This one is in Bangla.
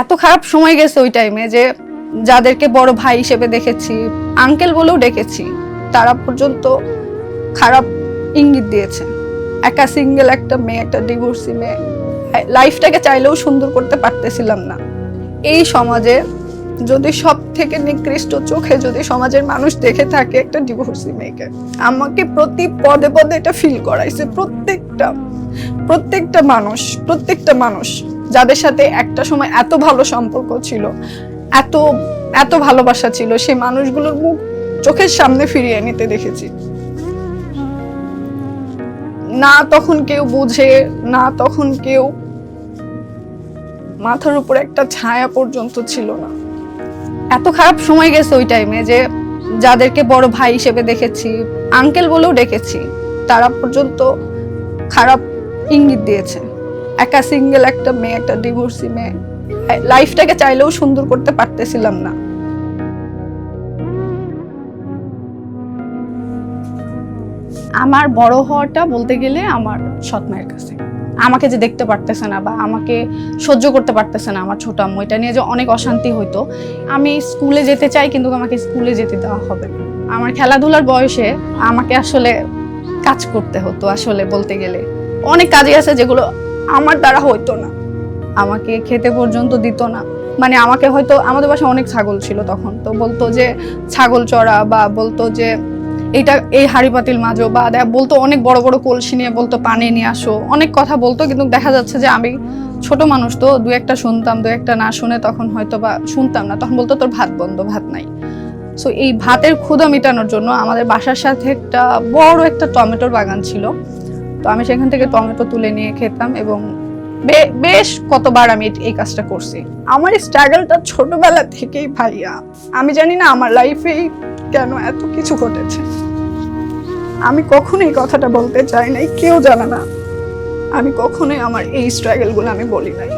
এত খারাপ সময় গেছে ওই টাইমে যে যাদেরকে বড় ভাই হিসেবে দেখেছি, আঙ্কেল বলেও ডেকেছি, তারা পর্যন্ত খারাপ ইঙ্গিত দিয়েছে। একা সিঙ্গেল একটা মেয়ে, একটা ডিভোর্সি মেয়ে, লাইফটাকে চাইলেও সুন্দর করতে পারতেছিলাম না। এই সমাজে যদি সব থেকে নিকৃষ্ট চোখে যদি সমাজের মানুষ দেখে থাকে একটা ডিভোর্সি মেয়েকে, আমাকে প্রতি পদে পদে এটা ফিল করাইছে। প্রত্যেকটা মানুষ যাদের সাথে একটা সময় এত ভালো সম্পর্ক ছিল, এত এত ভালোবাসা ছিল, সেই মানুষগুলোর মুখ চোখের সামনে ফিরিয়ে নিতে দেখেছি। না তখন কেউ বুঝে, না তখন কেউ, মাথার উপর একটা ছায়া পর্যন্ত ছিল না। এত খারাপ সময় গেছে ওই টাইমে যে যাদেরকে বড় ভাই হিসেবে দেখেছি, আঙ্কেল বলেও ডেকেছি, তারা পর্যন্ত খারাপ ইঙ্গিত দিয়েছে। একা সিঙ্গেল একটা মেয়ে, একটা ডিভোর্সি মেয়ে, লাইফটাকে চাইলেও সুন্দর করতে পারতেছিলাম না। আমার বড় হওয়াটা বলতে গেলে আমার সৎ মায়ের কাছে। আমাকে যে দেখতে পারতেছে না বা আমাকে সহ্য করতে পারতেছে না আমার ছোট আম্মু, এটা নিয়ে যে অনেক অশান্তি হইতো। আমি স্কুলে যেতে চাই কিন্তু আমাকে স্কুলে যেতে দেওয়া হবে না। আমার খেলাধুলার বয়সে আমাকে আসলে কাজ করতে হতো। আসলে বলতে গেলে অনেক কাজই আছে যেগুলো আমার দ্বারা হইতো না। আমাকে খেতে পর্যন্ত দিত না। মানে আমাকে হয়তো, আমাদের বাসায় অনেক ছাগল ছিল তখন, তো বলতো যে ছাগল চড়া, বা বলতো যে এইটা এই হাঁড়ি পাতিল মাজো, বা বলতো অনেক বড় বড় কলসি নিয়ে বলতো পানি নিয়ে আসো, অনেক কথা বলতো। কিন্তু দেখা যাচ্ছে যে আমি ছোট মানুষ, তো দু একটা শুনতাম, দু একটা না শুনে তখন হয়তো বা শুনতাম না। তখন বলতো তোর ভাত বন্ধ, ভাত নাই। সো এই ভাতের ক্ষুধা মেটানোর জন্য আমাদের বাসার সাথে একটা বড় একটা টমেটোর বাগান ছিল, তো আমি সেখান থেকে টমেটো তুলে নিয়ে খেতাম এবং বেশ কতবার আমি এই কাজটা করছি। আমার স্ট্রাগলটা ছোটবেলা থেকেই ভাইয়া। আমি জানি না আমার লাইফেই কেন এত কিছু ঘটেছে। আমি কখনোই কথাটা বলতে চাই নাই, কেউ জানে না। আমি কখনোই আমার এই স্ট্রাগলগুলো আমি বলি নাই।